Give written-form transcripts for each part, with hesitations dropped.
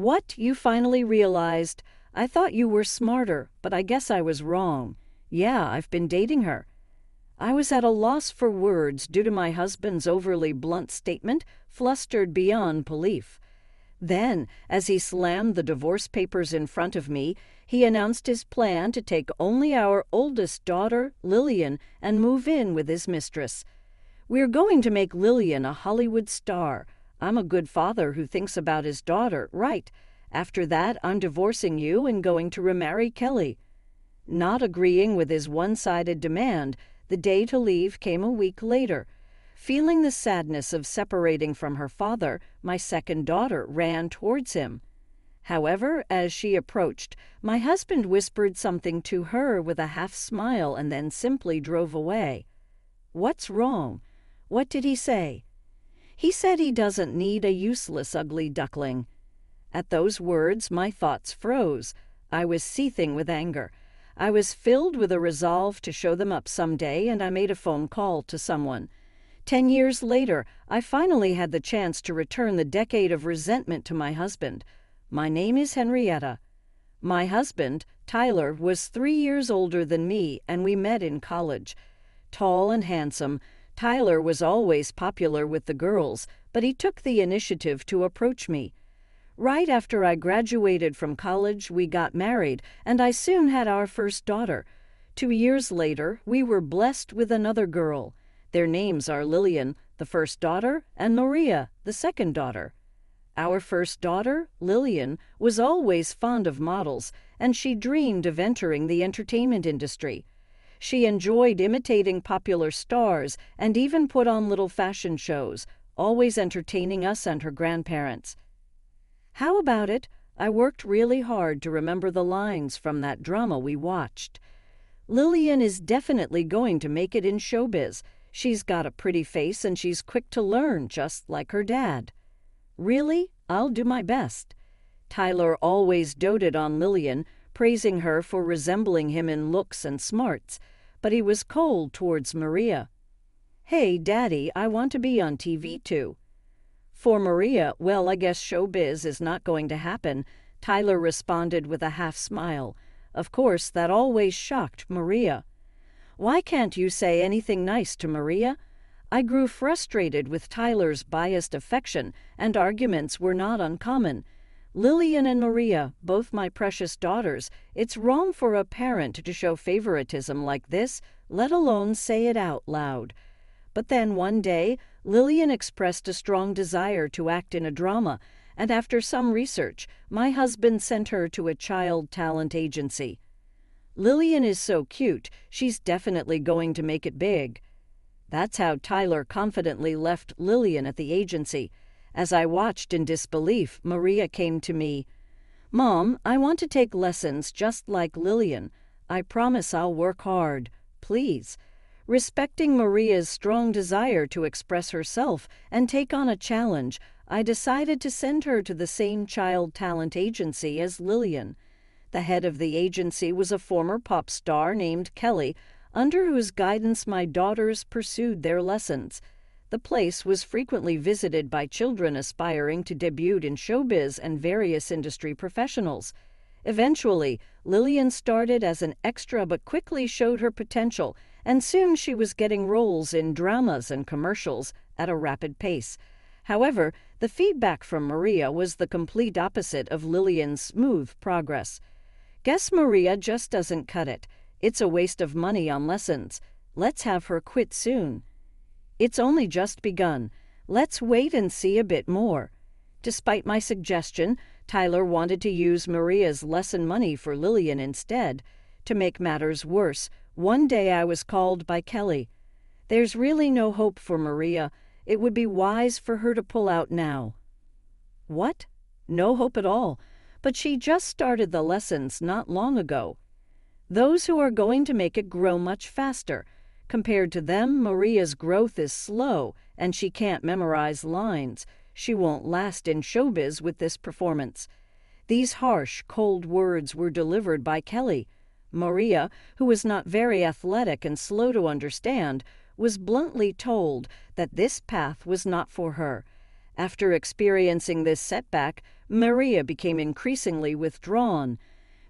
What? You finally realized? I thought you were smarter, but I guess I was wrong. Yeah, I've been dating her. I was at a loss for words due to my husband's overly blunt statement, flustered beyond belief. Then, as he slammed the divorce papers in front of me, he announced his plan to take only our oldest daughter, Lillian, and move in with his mistress. We're going to make Lillian a Hollywood star. I'm a good father who thinks about his daughter, right? After that, I'm divorcing you and going to remarry Kelly. Not agreeing with his one-sided demand, the day to leave came a week later. Feeling the sadness of separating from her father, my second daughter ran towards him. However, as she approached, my husband whispered something to her with a half-smile and then simply drove away. What's wrong? What did he say? He said he doesn't need a useless ugly duckling. At those words, my thoughts froze. I was seething with anger. I was filled with a resolve to show them up someday, and I made a phone call to someone. 10 years later, I finally had the chance to return the decade of resentment to my husband. My name is Henrietta. My husband, Tyler, was 3 years older than me, and we met in college. Tall and handsome, Tyler was always popular with the girls, but he took the initiative to approach me. Right after I graduated from college, we got married, and I soon had our first daughter. 2 years later, we were blessed with another girl. Their names are Lillian, the first daughter, and Maria, the second daughter. Our first daughter, Lillian, was always fond of models, and she dreamed of entering the entertainment industry. She enjoyed imitating popular stars and even put on little fashion shows, always entertaining us and her grandparents. How about it? I worked really hard to remember the lines from that drama we watched. Lillian is definitely going to make it in showbiz. She's got a pretty face and she's quick to learn, just like her dad. Really? I'll do my best. Tyler always doted on Lillian, praising her for resembling him in looks and smarts, but he was cold towards Maria. Hey, Daddy, I want to be on TV too. For Maria, well, I guess showbiz is not going to happen, Tyler responded with a half-smile. Of course, that always shocked Maria. Why can't you say anything nice to Maria? I grew frustrated with Tyler's biased affection, and arguments were not uncommon. Lillian and Maria, both my precious daughters, it's wrong for a parent to show favoritism like this, let alone say it out loud. But then one day, Lillian expressed a strong desire to act in a drama, and after some research, my husband sent her to a child talent agency. Lillian is so cute, she's definitely going to make it big. That's how Tyler confidently left Lillian at the agency. As I watched in disbelief, Maria came to me. Mom, I want to take lessons just like Lillian. I promise I'll work hard. Please. Respecting Maria's strong desire to express herself and take on a challenge, I decided to send her to the same child talent agency as Lillian. The head of the agency was a former pop star named Kelly, under whose guidance my daughters pursued their lessons. The place was frequently visited by children aspiring to debut in showbiz and various industry professionals. Eventually, Lillian started as an extra but quickly showed her potential, and soon she was getting roles in dramas and commercials at a rapid pace. However, the feedback from Maria was the complete opposite of Lillian's smooth progress. Guess Maria just doesn't cut it. It's a waste of money on lessons. Let's have her quit soon. It's only just begun. Let's wait and see a bit more. Despite my suggestion, Tyler wanted to use Maria's lesson money for Lillian instead. To make matters worse, one day I was called by Kelly. There's really no hope for Maria. It would be wise for her to pull out now. What? No hope at all. But she just started the lessons not long ago. Those who are going to make it grow much faster. Compared to them, Maria's growth is slow, and she can't memorize lines. She won't last in showbiz with this performance. These harsh, cold words were delivered by Kelly. Maria, who was not very athletic and slow to understand, was bluntly told that this path was not for her. After experiencing this setback, Maria became increasingly withdrawn.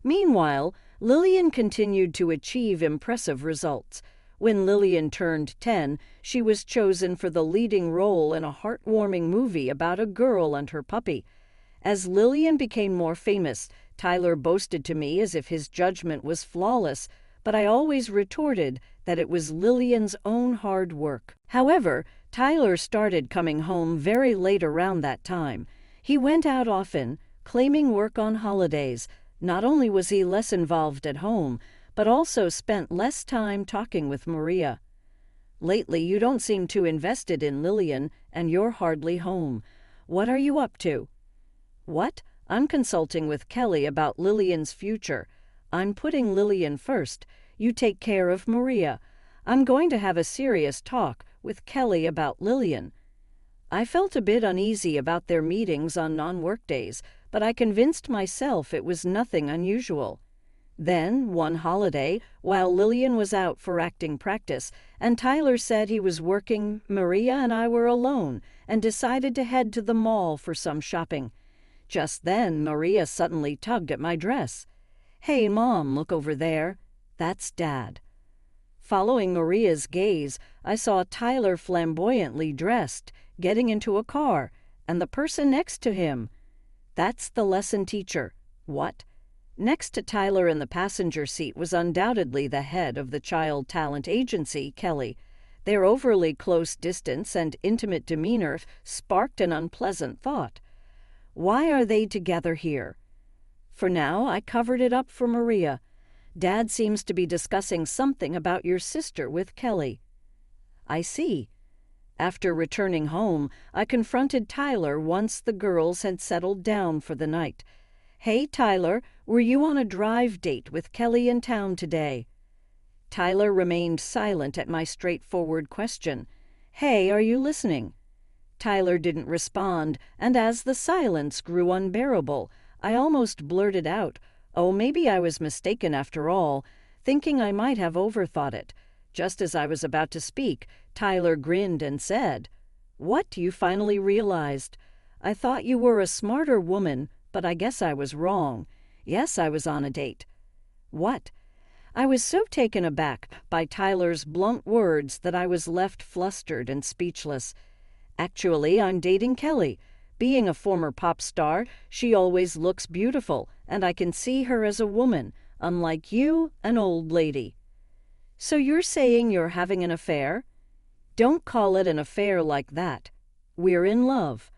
Meanwhile, Lillian continued to achieve impressive results. When Lillian turned 10, she was chosen for the leading role in a heartwarming movie about a girl and her puppy. As Lillian became more famous, Tyler boasted to me as if his judgment was flawless, but I always retorted that it was Lillian's own hard work. However, Tyler started coming home very late around that time. He went out often, claiming work on holidays. Not only was he less involved at home, but also spent less time talking with Maria. Lately, you don't seem too invested in Lillian, and you're hardly home. What are you up to? What? I'm consulting with Kelly about Lillian's future. I'm putting Lillian first. You take care of Maria. I'm going to have a serious talk with Kelly about Lillian. I felt a bit uneasy about their meetings on non-work days, but I convinced myself it was nothing unusual. Then, one holiday, while Lillian was out for acting practice, and Tyler said he was working, Maria and I were alone and decided to head to the mall for some shopping. Just then, Maria suddenly tugged at my dress. "Hey, Mom, look over there. That's Dad." Following Maria's gaze, I saw Tyler flamboyantly dressed, getting into a car, and the person next to him. That's the lesson teacher. What? Next to Tyler in the passenger seat was undoubtedly the head of the child talent agency, Kelly. Their overly close distance and intimate demeanor sparked an unpleasant thought. Why are they together here? For now, I covered it up for Maria. Dad seems to be discussing something about your sister with Kelly. I see. After returning home, I confronted Tyler once the girls had settled down for the night. "Hey, Tyler, were you on a drive date with Kelly in town today?" Tyler remained silent at my straightforward question. "Hey, are you listening?" Tyler didn't respond, and as the silence grew unbearable, I almost blurted out, "Oh, maybe I was mistaken after all," thinking I might have overthought it. Just as I was about to speak, Tyler grinned and said, "What, you finally realized? I thought you were a smarter woman, but I guess I was wrong. Yes, I was on a date." "What?" I was so taken aback by Tyler's blunt words that I was left flustered and speechless. "Actually, I'm dating Kelly. Being a former pop star, she always looks beautiful, and I can see her as a woman, unlike you, an old lady." "So you're saying you're having an affair?" "Don't call it an affair like that. We're in love."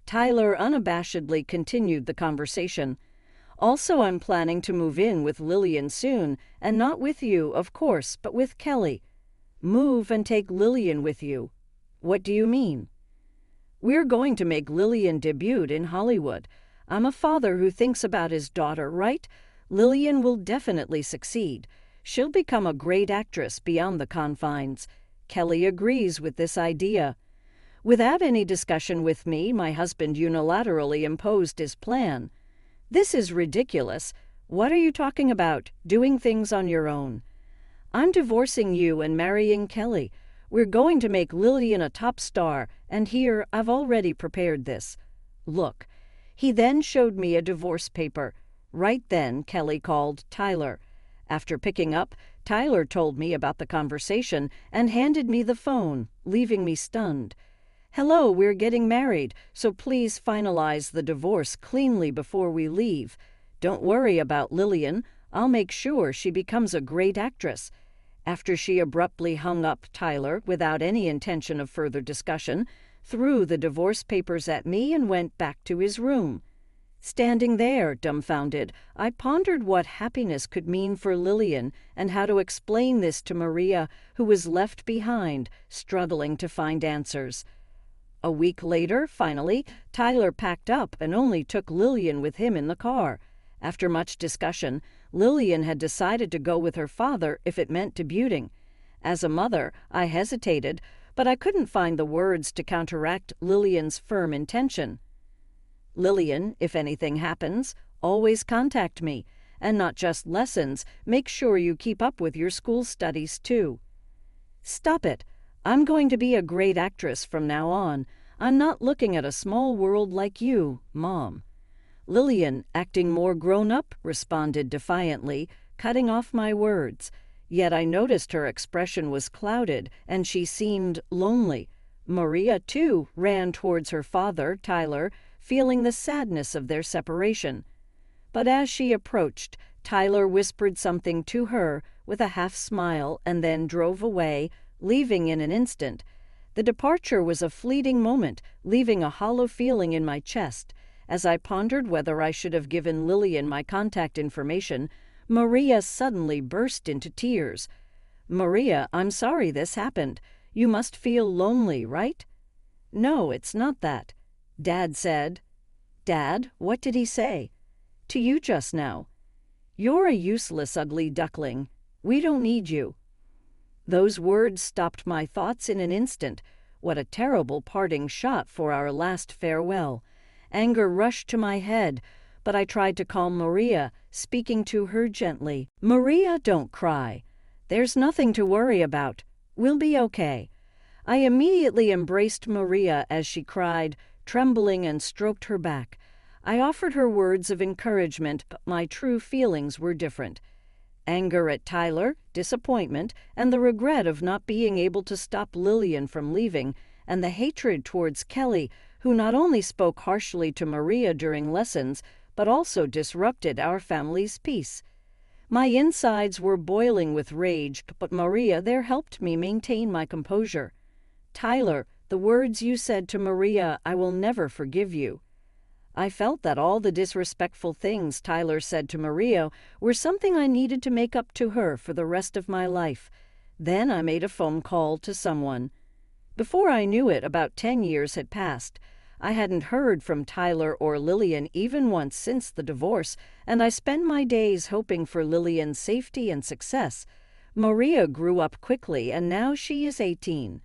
Tyler unabashedly continued the conversation. "Also, I'm planning to move in with Lillian soon, and not with you, of course, but with Kelly." "Move and take Lillian with you." "What do you mean?" "We're going to make Lillian debut in Hollywood. I'm a father who thinks about his daughter, right? Lillian will definitely succeed. She'll become a great actress beyond the confines." Kelly agrees with this idea. Without any discussion with me, my husband unilaterally imposed his plan. "This is ridiculous. What are you talking about? Doing things on your own." "I'm divorcing you and marrying Kelly. We're going to make Lillian a top star, and here, I've already prepared this. Look." He then showed me a divorce paper. Right then, Kelly called Tyler. After picking up, Tyler told me about the conversation and handed me the phone, leaving me stunned. "Hello, we're getting married, so please finalize the divorce cleanly before we leave. Don't worry about Lillian. I'll make sure she becomes a great actress." After she abruptly hung up, Tyler, without any intention of further discussion, threw the divorce papers at me and went back to his room. Standing there, dumbfounded, I pondered what happiness could mean for Lillian and how to explain this to Maria, who was left behind, struggling to find answers. A week later, finally, Tyler packed up and only took Lillian with him in the car. After much discussion, Lillian had decided to go with her father if it meant debuting. As a mother, I hesitated, but I couldn't find the words to counteract Lillian's firm intention. "Lillian, if anything happens, always contact me. And not just lessons, make sure you keep up with your school studies too." "Stop it. I'm going to be a great actress from now on. I'm not looking at a small world like you, Mom." Lillian, acting more grown-up, responded defiantly, cutting off my words. Yet I noticed her expression was clouded, and she seemed lonely. Maria, too, ran towards her father, Tyler, feeling the sadness of their separation. But as she approached, Tyler whispered something to her with a half-smile and then drove away, leaving in an instant. The departure was a fleeting moment, leaving a hollow feeling in my chest. As I pondered whether I should have given Lillian my contact information, Maria suddenly burst into tears. "Maria, I'm sorry this happened. You must feel lonely, right?" "No, it's not that," Dad said. "Dad, what did he say?" "To you just now." "You're a useless, ugly duckling. We don't need you." Those words stopped my thoughts in an instant. What a terrible parting shot for our last farewell. Anger rushed to my head, but I tried to calm Maria, speaking to her gently. "Maria, don't cry. There's nothing to worry about. We'll be okay." I immediately embraced Maria as she cried, trembling, and stroked her back. I offered her words of encouragement, but my true feelings were different. Anger at Tyler, disappointment, and the regret of not being able to stop Lillian from leaving, and the hatred towards Kelly, who not only spoke harshly to Maria during lessons, but also disrupted our family's peace. My insides were boiling with rage, but Maria there helped me maintain my composure. "Tyler, the words you said to Maria, I will never forgive you." I felt that all the disrespectful things Tyler said to Maria were something I needed to make up to her for the rest of my life. Then I made a phone call to someone. Before I knew it, about 10 years had passed. I hadn't heard from Tyler or Lillian even once since the divorce, and I spent my days hoping for Lillian's safety and success. Maria grew up quickly, and now she is 18.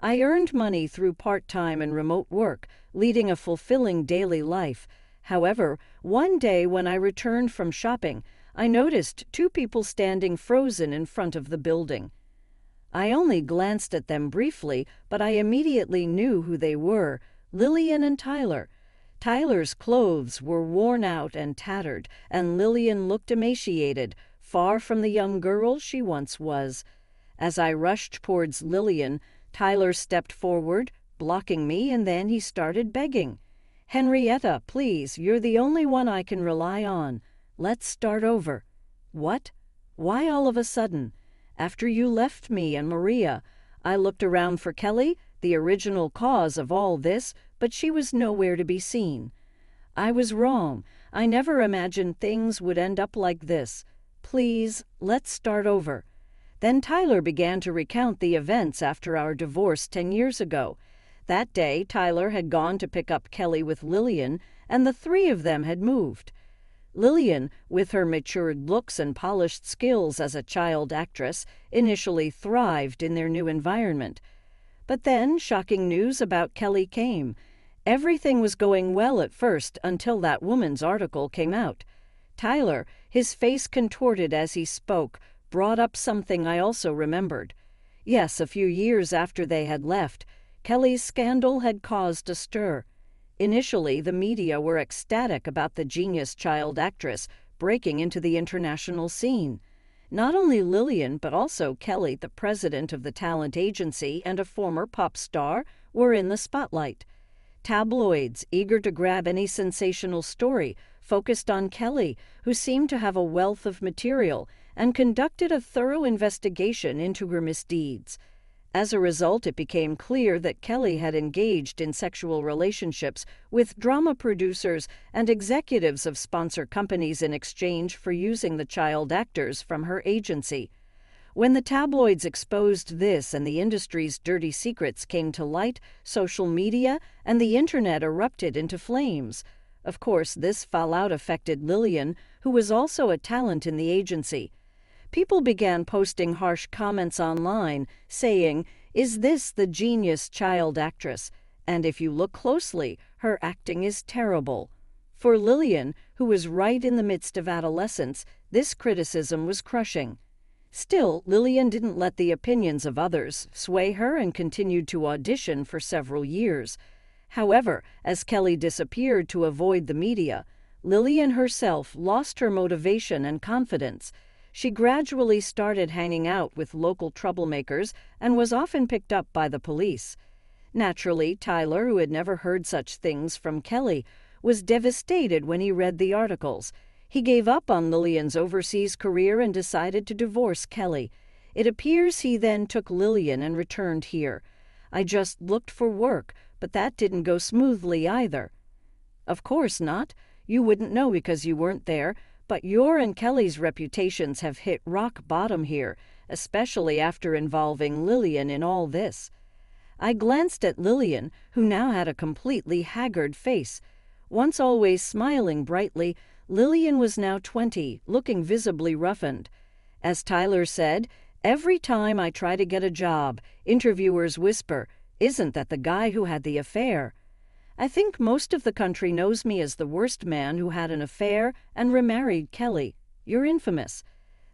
I earned money through part-time and remote work, leading a fulfilling daily life. However, one day when I returned from shopping, I noticed 2 people standing frozen in front of the building. I only glanced at them briefly, but I immediately knew who they were: Lillian and Tyler. Tyler's clothes were worn out and tattered, and Lillian looked emaciated, far from the young girl she once was. As I rushed towards Lillian, Tyler stepped forward, blocking me, and then he started begging. "Henrietta, please, you're the only one I can rely on. Let's start over." "What? Why all of a sudden? After you left me and Maria, I looked around for Kelly, the original cause of all this, but she was nowhere to be seen. I was wrong. I never imagined things would end up like this. Please, let's start over." Then Tyler began to recount the events after our divorce 10 years ago. That day, Tyler had gone to pick up Kelly with Lillian, and the 3 of them had moved. Lillian, with her matured looks and polished skills as a child actress, initially thrived in their new environment. But then shocking news about Kelly came. Everything was going well at first until that woman's article came out. Tyler, his face contorted as he spoke, brought up something I also remembered. Yes, a few years after they had left, Kelly's scandal had caused a stir. Initially, the media were ecstatic about the genius child actress breaking into the international scene. Not only Lillian, but also Kelly, the president of the talent agency and a former pop star, were in the spotlight. Tabloids, eager to grab any sensational story, focused on Kelly, who seemed to have a wealth of material, and conducted a thorough investigation into her misdeeds. As a result, it became clear that Kelly had engaged in sexual relationships with drama producers and executives of sponsor companies in exchange for using the child actors from her agency. When the tabloids exposed this and the industry's dirty secrets came to light, social media and the internet erupted into flames. Of course, this fallout affected Lillian, who was also a talent in the agency. People began posting harsh comments online, saying, "Is this the genius child actress? And if you look closely, her acting is terrible." For Lillian, who was right in the midst of adolescence, this criticism was crushing. Still, Lillian didn't let the opinions of others sway her and continued to audition for several years. However, as Kelly disappeared to avoid the media, Lillian herself lost her motivation and confidence. She gradually started hanging out with local troublemakers and was often picked up by the police. Naturally, Tyler, who had never heard such things from Kelly, was devastated when he read the articles. He gave up on Lillian's overseas career and decided to divorce Kelly. It appears he then took Lillian and returned here. I just looked for work, but that didn't go smoothly either. Of course not. You wouldn't know because you weren't there, but your and Kelly's reputations have hit rock bottom here, especially after involving Lillian in all this. I glanced at Lillian, who now had a completely haggard face. Once always smiling brightly, Lillian was now 20, looking visibly roughened. As Tyler said, "Every time I try to get a job, interviewers whisper, 'Isn't that the guy who had the affair?' I think most of the country knows me as the worst man who had an affair and remarried Kelly. You're infamous.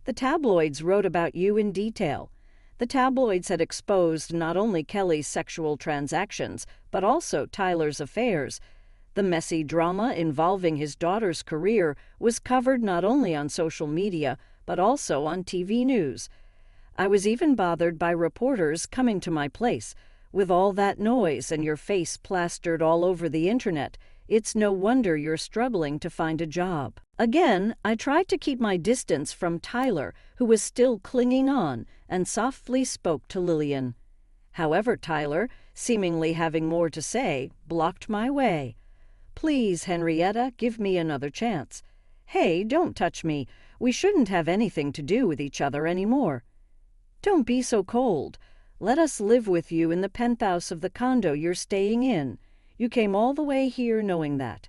The tabloids wrote about you in detail." The tabloids had exposed not only Kelly's sexual transactions, but also Tyler's affairs. The messy drama involving his daughter's career was covered not only on social media, but also on TV news. I was even bothered by reporters coming to my place. "With all that noise and your face plastered all over the internet, it's no wonder you're struggling to find a job." Again, I tried to keep my distance from Tyler, who was still clinging on, and softly spoke to Lillian. However, Tyler, seemingly having more to say, blocked my way. "Please, Henrietta, give me another chance." "Hey, don't touch me. We shouldn't have anything to do with each other anymore." "Don't be so cold. Let us live with you in the penthouse of the condo you're staying in. You came all the way here knowing that."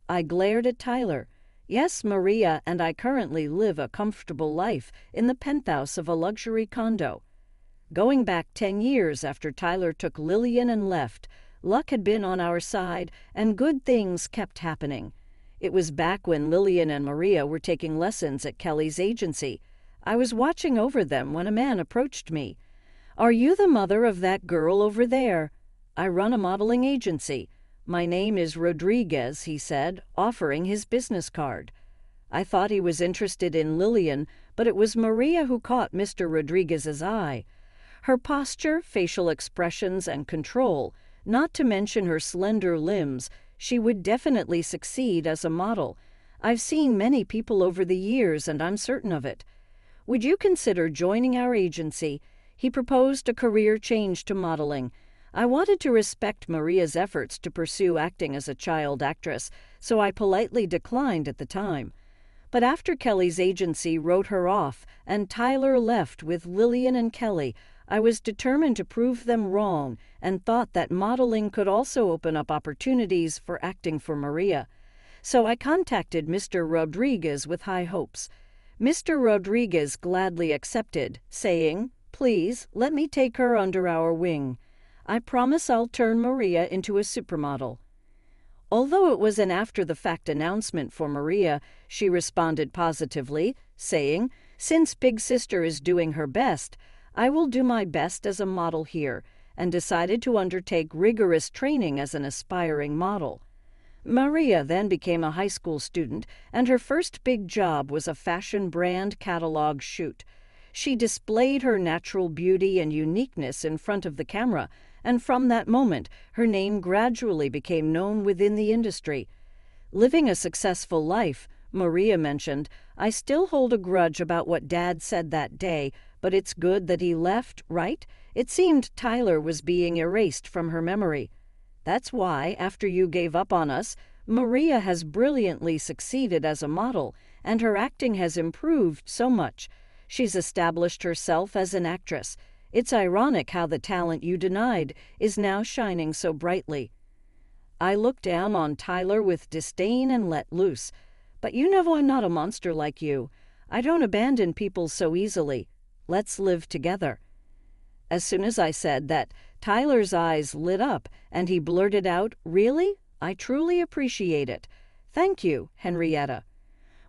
I glared at Tyler. Yes, Maria and I currently live a comfortable life in the penthouse of a luxury condo. Going back 10 years after Tyler took Lillian and left, luck had been on our side and good things kept happening. It was back when Lillian and Maria were taking lessons at Kelly's agency. I was watching over them when a man approached me. "Are you the mother of that girl over there?" "I run a modeling agency. My name is Rodriguez," he said, offering his business card. I thought he was interested in Lillian, but it was Maria who caught Mr. Rodriguez's eye. Her posture, facial expressions, and control, not to mention her slender limbs, she would definitely succeed as a model. I've seen many people over the years, and I'm certain of it. "Would you consider joining our agency?" He proposed a career change to modeling. I wanted to respect Maria's efforts to pursue acting as a child actress, so I politely declined at the time. But after Kelly's agency wrote her off and Tyler left with Lillian and Kelly, I was determined to prove them wrong and thought that modeling could also open up opportunities for acting for Maria. So I contacted Mr. Rodriguez with high hopes. Mr. Rodriguez gladly accepted, saying, "Please, let me take her under our wing. I promise I'll turn Maria into a supermodel." Although it was an after-the-fact announcement for Maria, she responded positively, saying, "Since Big Sister is doing her best, I will do my best as a model here," and decided to undertake rigorous training as an aspiring model. Maria then became a high school student, and her first big job was a fashion brand catalog shoot. She displayed her natural beauty and uniqueness in front of the camera, and from that moment, her name gradually became known within the industry. Living a successful life, Maria mentioned, "I still hold a grudge about what Dad said that day, but it's good that he left, right? It seemed Tyler was being erased from her memory. That's why, after you gave up on us, Maria has brilliantly succeeded as a model, and her acting has improved so much. She's established herself as an actress. It's ironic how the talent you denied is now shining so brightly." I looked down on Tyler with disdain and let loose. "But you know I'm not a monster like you. I don't abandon people so easily. Let's live together." As soon as I said that, Tyler's eyes lit up, and he blurted out, "Really? I truly appreciate it. Thank you, Henrietta."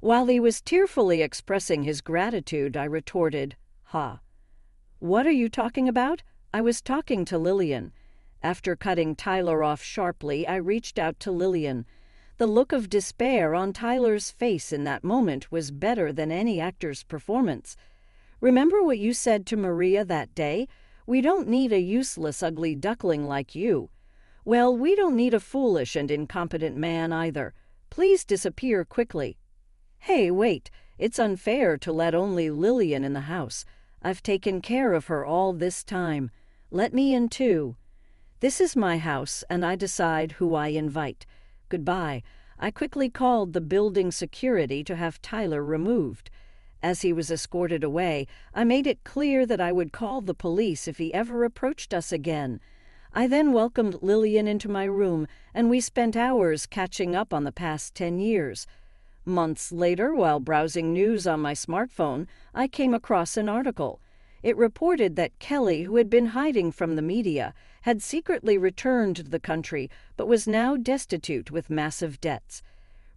While he was tearfully expressing his gratitude, I retorted, "Ha. What are you talking about? I was talking to Lillian." After cutting Tyler off sharply, I reached out to Lillian. The look of despair on Tyler's face in that moment was better than any actor's performance. "Remember what you said to Maria that day? We don't need a useless, ugly duckling like you. Well, we don't need a foolish and incompetent man either. Please disappear quickly." "Hey, wait. It's unfair to let only Lillian in the house. I've taken care of her all this time. Let me in too. This is my house, and I decide who I invite. Goodbye." I quickly called the building security to have Tyler removed. As he was escorted away, I made it clear that I would call the police if he ever approached us again. I then welcomed Lillian into my room, and we spent hours catching up on the past 10 years. Months later, while browsing news on my smartphone, I came across an article. It reported that Kelly, who had been hiding from the media, had secretly returned to the country but was now destitute with massive debts.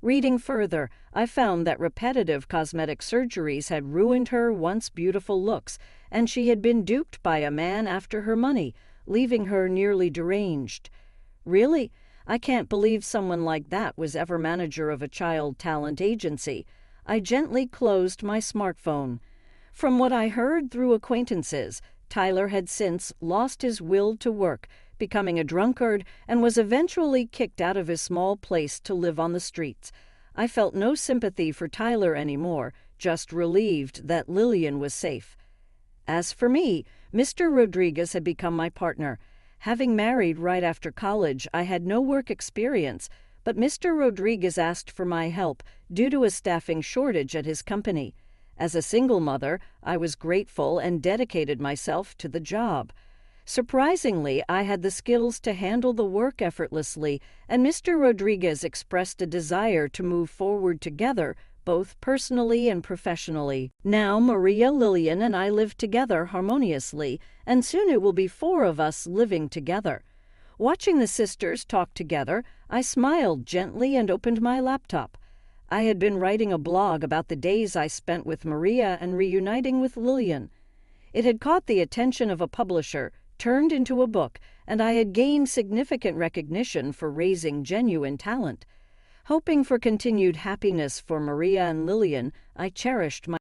Reading further, I found that repetitive cosmetic surgeries had ruined her once beautiful looks, and she had been duped by a man after her money, leaving her nearly deranged. Really? I can't believe someone like that was ever manager of a child talent agency. I gently closed my smartphone. From what I heard through acquaintances, Tyler had since lost his will to work, becoming a drunkard, and was eventually kicked out of his small place to live on the streets. I felt no sympathy for Tyler anymore, just relieved that Lillian was safe. As for me, Mr. Rodriguez had become my partner. Having married right after college, I had no work experience, but Mr. Rodriguez asked for my help due to a staffing shortage at his company. As a single mother, I was grateful and dedicated myself to the job. Surprisingly, I had the skills to handle the work effortlessly, and Mr. Rodriguez expressed a desire to move forward together, both personally and professionally. Now Maria, Lillian, and I live together harmoniously, and soon it will be 4 of us living together. Watching the sisters talk together, I smiled gently and opened my laptop. I had been writing a blog about the days I spent with Maria and reuniting with Lillian. It had caught the attention of a publisher, turned into a book, and I had gained significant recognition for raising genuine talent. Hoping for continued happiness for Maria and Lillian, I cherished my